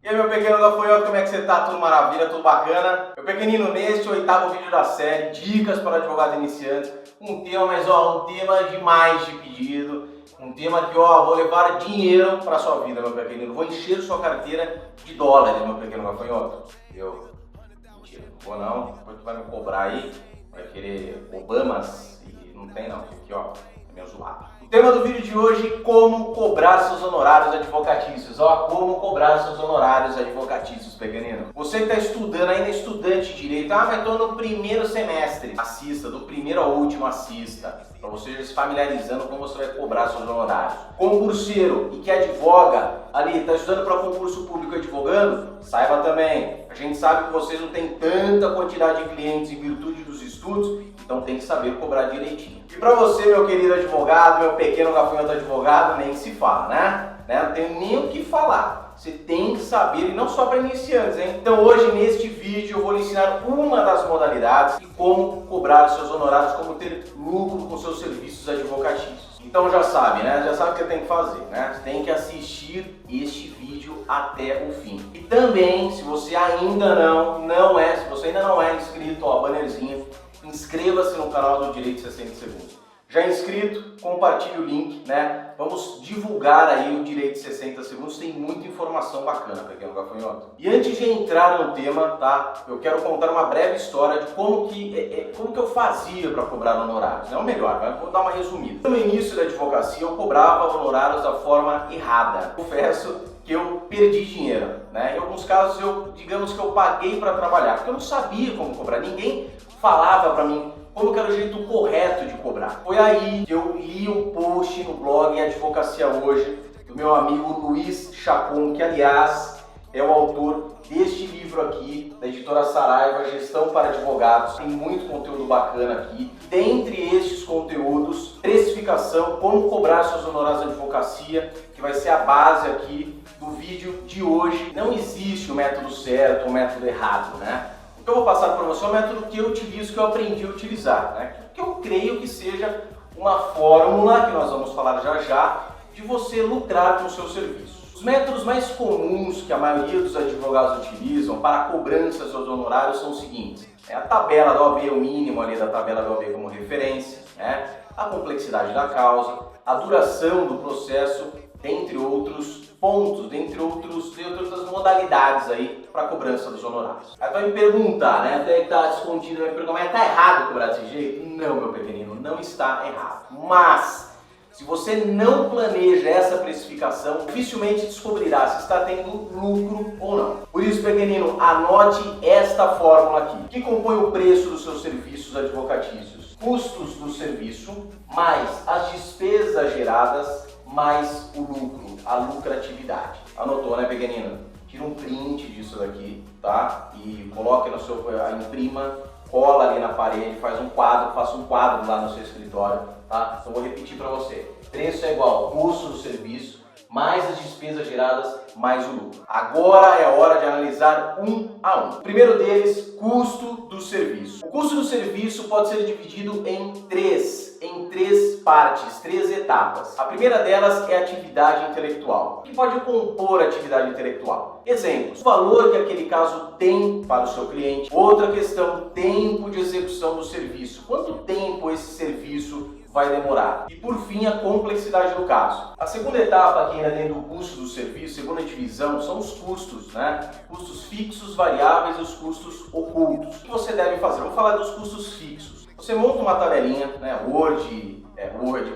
E aí, meu pequeno gafanhoto, como é que você tá? Tudo maravilha, tudo bacana? Meu pequenino, neste 8º vídeo da série, Dicas para Advogados Iniciantes, um tema, um tema demais de pedido, um tema que, vou levar dinheiro para sua vida, meu pequenino, vou encher sua carteira de dólares, meu pequeno gafanhoto. Mentira, não vou não, depois tu vai me cobrar aí, vai querer Obamas, e não tem não, aqui, é meio zoado. O tema do vídeo de hoje, como cobrar seus honorários advocatícios. Como cobrar seus honorários advocatícios, pequenino. Você que está estudando, ainda estudante de direito, mas estou no primeiro semestre. Assista, do primeiro ao último assista, para você já se familiarizando como você vai cobrar seus honorários. Concurseiro e que advoga, ali, está estudando para concurso público advogando, saiba também, a gente sabe que vocês não têm tanta quantidade de clientes em virtude dos estudos, então tem que saber cobrar direitinho. E para você, meu querido advogado, meu pequeno gafanhoto advogado, nem se fala, né? Não tenho nem o que falar. Você tem que saber, e não só para iniciantes, hein? Então hoje, neste vídeo, eu vou lhe ensinar uma das modalidades e como cobrar seus honorários, como ter lucro com seus serviços advocatícios. Então já sabe, né? Já sabe o que tem que fazer, né? Você tem que assistir este vídeo até o fim. E também, se você ainda não é inscrito, bannerzinho, inscreva-se no canal do Direito 60 Segundos. Já inscrito, compartilhe o link, né? Vamos divulgar aí o Direito 60 Segundos, tem muita informação bacana, pequeno gafanhoto. E antes de entrar no tema, tá? Eu quero contar uma breve história de como que eu fazia para cobrar honorários, né? Ou melhor, vou dar uma resumida. No início da advocacia, eu cobrava honorários da forma errada. Confesso que eu perdi dinheiro, né? Em alguns casos, digamos que eu paguei para trabalhar, porque eu não sabia como cobrar. Ninguém falava para mim como que era o jeito correto de cobrar. Foi aí que eu li um post no blog Advocacia Hoje, do meu amigo Luiz Chacon, que aliás é o autor deste livro aqui, da editora Saraiva, Gestão para Advogados. Tem muito conteúdo bacana aqui. Dentre estes conteúdos, precificação, como cobrar seus honorários de advocacia, que vai ser a base aqui do vídeo de hoje. Não existe o método certo ou o método errado, né? Eu vou passar para você o método que eu utilizo, que eu aprendi a utilizar, né? Que eu creio que seja uma fórmula, que nós vamos falar já, de você lucrar com o seu serviço. Os métodos mais comuns que a maioria dos advogados utilizam para a cobrança dos seus honorários são os seguintes. A tabela da OAB, o mínimo ali da tabela da OAB como referência, né? A complexidade da causa, a duração do processo, dentre outros pontos, dentre outras modalidades aí para a cobrança dos honorários. Aí vai me perguntar, né? Até que tá escondido, vai me perguntar, mas tá errado cobrar desse jeito? Não, meu pequenino, não está errado. Mas, se você não planeja essa precificação, dificilmente descobrirá se está tendo lucro ou não. Por isso, pequenino, anote esta fórmula aqui, que compõe o preço dos seus serviços advocatícios. Custos do serviço, mais as despesas geradas, mais o lucro, a lucratividade. Anotou, né, pequenino? Tira um print disso daqui, tá? E coloque no seu, imprima, cola ali na parede, faça um quadro lá no seu escritório, tá? Então vou repetir para você. Preço é igual custo do serviço, mais as despesas geradas, mais o lucro. Agora é a hora de analisar um a um. O primeiro deles, custo do serviço. O custo do serviço pode ser dividido em três partes, três etapas. A primeira delas é a atividade intelectual. O que pode compor a atividade intelectual? Exemplos: o valor que aquele caso tem para o seu cliente. Outra questão, tempo de execução do serviço. Quanto tempo esse serviço vai demorar? E por fim, a complexidade do caso. A segunda etapa aqui ainda dentro do custo do serviço, segunda divisão, são os custos, né? Custos fixos, variáveis e os custos ocultos. O que você deve fazer? Vamos falar dos custos fixos. Você monta uma tabelinha, né? Word,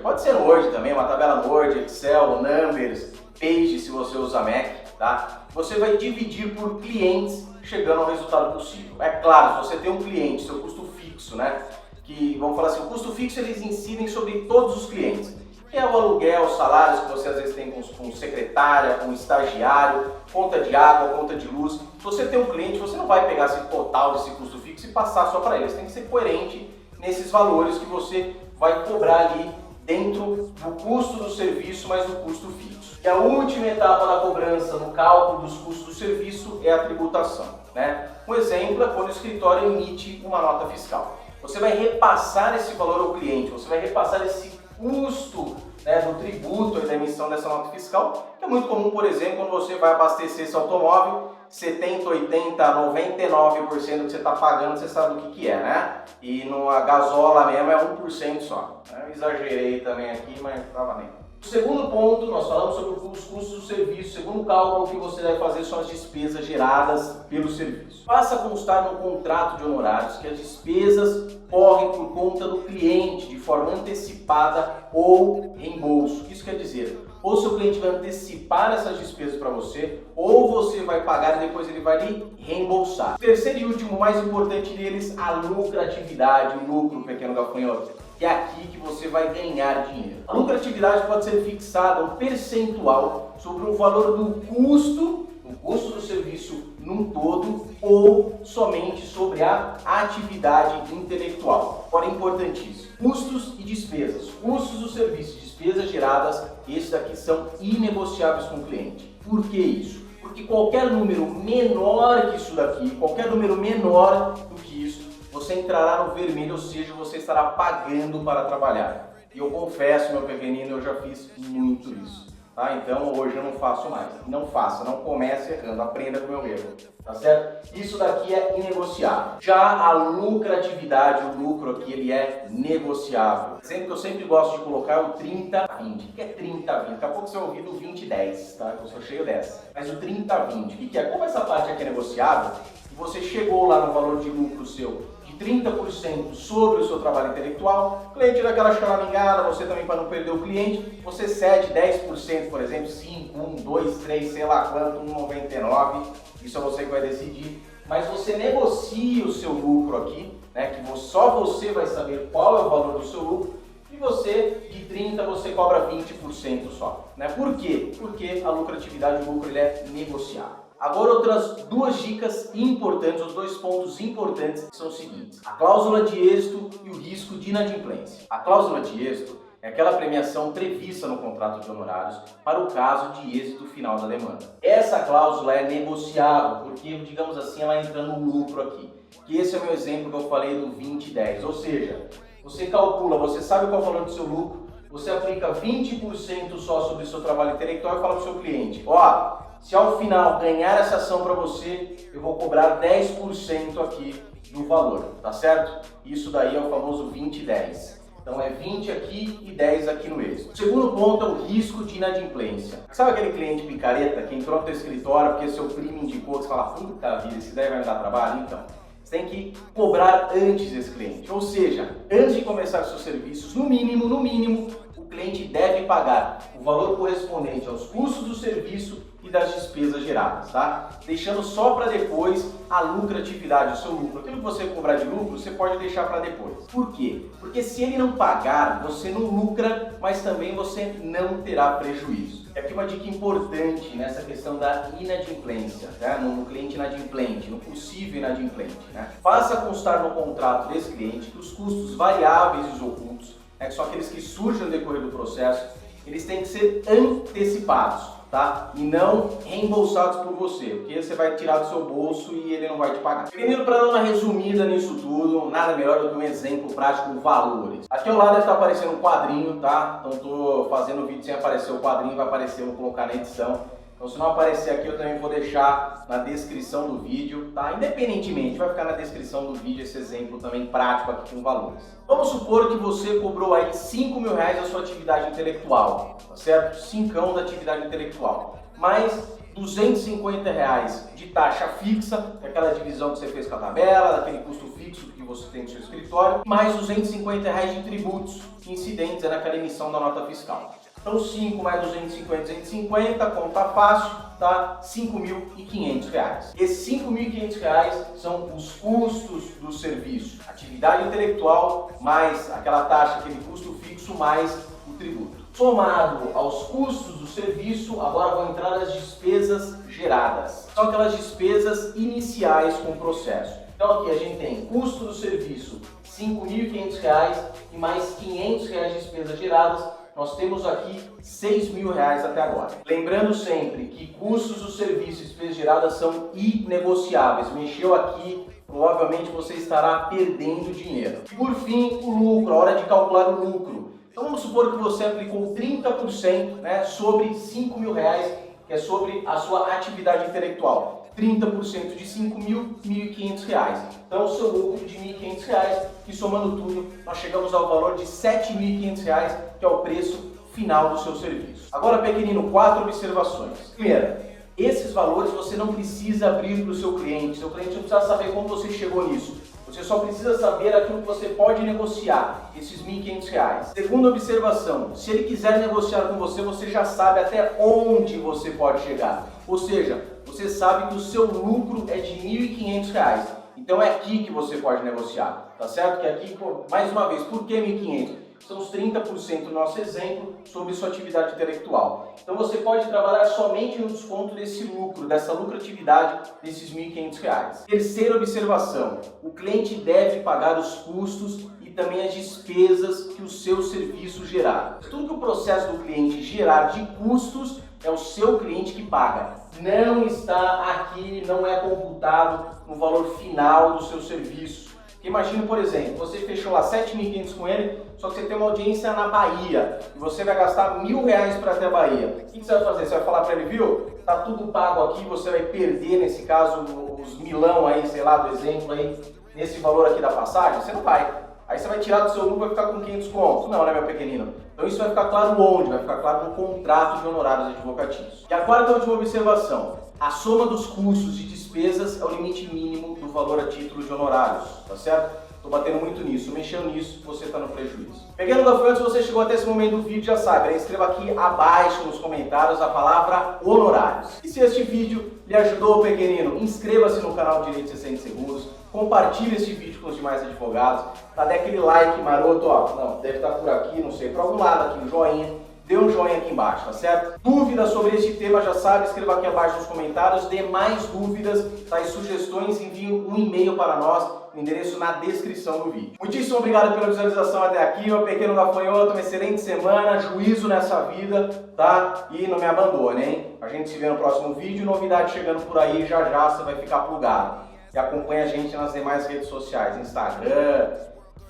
pode ser Word também, uma tabela no Word, Excel, Numbers, Page se você usa Mac, tá? Você vai dividir por clientes, chegando ao resultado possível. É claro, se você tem um cliente, seu custo fixo, né? Que, vamos falar assim, o custo fixo eles incidem sobre todos os clientes, que é o aluguel, os salários que você às vezes tem com secretária, com estagiário, conta de água, conta de luz. Se você tem um cliente, você não vai pegar esse total desse custo fixo e passar só para ele. Você tem que ser coerente nesses valores que você vai cobrar ali dentro do custo do serviço mais do custo fixo. E a última etapa da cobrança no cálculo dos custos do serviço é a tributação, né? Um exemplo é quando o escritório emite uma nota fiscal. Você vai repassar esse valor ao cliente, você vai repassar esse custo né, do tributo e da emissão dessa nota fiscal, que é muito comum, por exemplo, quando você vai abastecer esse automóvel, 70, 80, 99% do que você está pagando, você sabe o que é, né? E a gasola mesmo é 1% só. Eu exagerei também aqui, mas estava nem. O segundo ponto, nós falamos sobre os custos do serviço. O segundo cálculo que você deve fazer são as despesas geradas pelo serviço. Faça constar no contrato de honorários que as despesas correm por conta do cliente de forma antecipada ou reembolso. Isso quer dizer, ou seu cliente vai antecipar essas despesas para você, ou você vai pagar e depois ele vai lhe reembolsar. O terceiro e último, mais importante deles, a lucratividade, o lucro, pequeno gafanhoto. Que é aqui que você vai ganhar dinheiro. A lucratividade pode ser fixada um percentual sobre o valor do custo do serviço num todo ou somente sobre a atividade intelectual. Agora, importantíssimo, custos e despesas. Custos do serviço, despesas geradas, esses daqui são inegociáveis com o cliente. Por que isso? Porque qualquer número menor que isso daqui, qualquer número menor do que isso, você entrará no vermelho, ou seja, você estará pagando para trabalhar. E eu confesso, meu pequenino, eu já fiz muito isso. Tá? Então hoje eu não faço mais. Não faça, não comece errando, aprenda com o meu erro. Tá certo? Isso daqui é inegociável. Já a lucratividade, o lucro aqui, ele é negociável. O exemplo que eu sempre gosto de colocar é o 30-20. O que é 30-20? Daqui a pouco você vai ouvir do 20-10, tá? Eu sou cheio dessa. Mas o 30-20, o que é? Como essa parte aqui é negociável, e você chegou lá no valor de lucro seu 30% sobre o seu trabalho intelectual, o cliente dá aquela choramingada, você também, para não perder o cliente, você cede 10%, por exemplo, 5, 1, 2, 3, sei lá quanto, 1,99, isso é você que vai decidir, mas você negocia o seu lucro aqui, né, que só você vai saber qual é o valor do seu lucro, e você, de 30%, você cobra 20% só. Né? Por quê? Porque a lucratividade, o lucro, ele é negociável. Agora, outras duas dicas importantes, os dois pontos importantes são os seguintes: a cláusula de êxito e o risco de inadimplência. A cláusula de êxito é aquela premiação prevista no contrato de honorários para o caso de êxito final da demanda. Essa cláusula é negociável, porque, digamos assim, ela entra no lucro aqui. Que esse é o meu exemplo que eu falei do 20-10, ou seja, você calcula, você sabe qual é o valor do seu lucro, você aplica 20% só sobre o seu trabalho intelectual e fala para o seu cliente: ó, se ao final ganhar essa ação para você, eu vou cobrar 10% aqui do valor, tá certo? Isso daí é o famoso 20-10. Então é 20 aqui e 10 aqui no êxito. O segundo ponto é o risco de inadimplência. Sabe aquele cliente picareta que entrou no teu escritório porque seu primo indicou, você fala: puta vida, esse daí vai me dar trabalho? Então, você tem que cobrar antes desse cliente. Ou seja, antes de começar os seus serviços, no mínimo, o cliente deve pagar o valor correspondente aos custos do serviço e das despesas geradas, tá? Deixando só para depois a lucratividade, o seu lucro. Aquilo que você cobrar de lucro, você pode deixar para depois. Por quê? Porque se ele não pagar, você não lucra, mas também você não terá prejuízo. E aqui uma dica importante nessa questão da inadimplência, né? No cliente inadimplente, no possível inadimplente, né? Faça constar no contrato desse cliente que os custos variáveis e os ocultos, né, que são aqueles que surgem no decorrer do processo, eles têm que ser antecipados. Tá? E não reembolsados por você, porque você vai tirar do seu bolso e ele não vai te pagar. Primeiro, para dar uma resumida nisso tudo, nada melhor do que um exemplo prático, valores. Aqui ao lado deve estar aparecendo um quadrinho, tá? Então estou fazendo o vídeo sem aparecer o quadrinho, vai aparecer, eu vou colocar na edição. Então se não aparecer aqui, eu também vou deixar na descrição do vídeo, tá? Independentemente, vai ficar na descrição do vídeo esse exemplo também prático aqui com valores. Vamos supor que você cobrou aí R$5.000 da sua atividade intelectual, tá certo? 5 da atividade intelectual, mais R$250 de taxa fixa, que é aquela divisão que você fez com a tabela, daquele custo fixo que você tem no seu escritório, mais R$250 de tributos incidentes naquela emissão da nota fiscal. Então 5 mais 250, conta fácil, tá? R$5.500. Esses R$5.500 são os custos do serviço. Atividade intelectual mais aquela taxa, aquele custo fixo, mais o tributo. Somado aos custos do serviço, agora vão entrar as despesas geradas. São aquelas despesas iniciais com o processo. Então aqui a gente tem custo do serviço R$5.500 e mais R$500 de despesas geradas. Nós temos aqui R$6.000 até agora. Lembrando sempre que custos do serviço e despesas geradas são inegociáveis. Mexeu aqui, provavelmente você estará perdendo dinheiro. E por fim, o lucro, a hora de calcular o lucro. Então vamos supor que você aplicou 30%, né, sobre R$5.000, que é sobre a sua atividade intelectual. 30% de 5.000, R$1.500. Então o seu lucro de R$1.500, que somando tudo, nós chegamos ao valor de R$7.500, que é o preço final do seu serviço. Agora, pequenino, 4 observações. Primeira, esses valores você não precisa abrir para o seu cliente não precisa saber como você chegou nisso. Você só precisa saber aquilo que você pode negociar, esses R$1.500. Segunda observação, se ele quiser negociar com você, você já sabe até onde você pode chegar. Ou seja, você sabe que o seu lucro é de R$1.500. Então é aqui que você pode negociar, tá certo? Que aqui, mais uma vez, por que 1.500? São os 30% do nosso exemplo sobre sua atividade intelectual. Então você pode trabalhar somente no desconto desse lucro, dessa lucratividade desses R$1.500. Terceira observação, o cliente deve pagar os custos e também as despesas que o seu serviço gerar. Tudo que o processo do cliente gerar de custos é o seu cliente que paga. Não está aqui, não é computado no valor final do seu serviço. Imagina, por exemplo, você fechou lá R$7.500 com ele, só que você tem uma audiência na Bahia e você vai gastar R$1.000 para até a Bahia. O que você vai fazer? Você vai falar para ele, viu? Tá tudo pago aqui, você vai perder, nesse caso, os milão aí, sei lá, do exemplo aí, nesse valor aqui da passagem? Você não vai. Aí você vai tirar do seu lucro e vai ficar com 500 contos. Não, né, meu pequenino? Então isso vai ficar claro onde? Vai ficar claro no contrato de honorários advocatícios. E a quarta e última observação. A soma dos custos e despesas é o limite mínimo do valor a título de honorários, tá certo? Tô batendo muito nisso, mexendo nisso, você tá no prejuízo. Pequeno gafanhoto, se você chegou até esse momento do vídeo, já sabe, né? Escreva aqui abaixo nos comentários a palavra honorários. E se este vídeo lhe ajudou, pequenino, inscreva-se no canal Direito 60 Segundos, compartilhe esse vídeo com os demais advogados, tá? Dê aquele like maroto, ó, não, deve estar por aqui, não sei, por algum lado aqui, um joinha. Dê um joinha aqui embaixo, tá certo? Dúvidas sobre este tema, já sabe, escreva aqui abaixo nos comentários. Dê mais dúvidas, tais sugestões, envie um e-mail para nós, o endereço na descrição do vídeo. Muitíssimo obrigado pela visualização até aqui, meu pequeno gafanhoto, uma excelente semana, juízo nessa vida, tá? E não me abandone, hein? A gente se vê no próximo vídeo, novidade chegando por aí, já já você vai ficar plugado. E acompanhe a gente nas demais redes sociais, Instagram,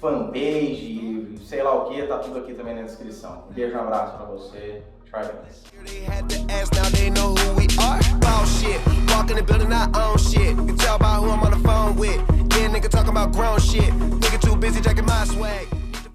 fanpage, sei lá o que, tá tudo aqui também na descrição. Um beijo, um abraço pra você. Tchau. Nigga talking about grown shit. Nigga too busy jacking my swag.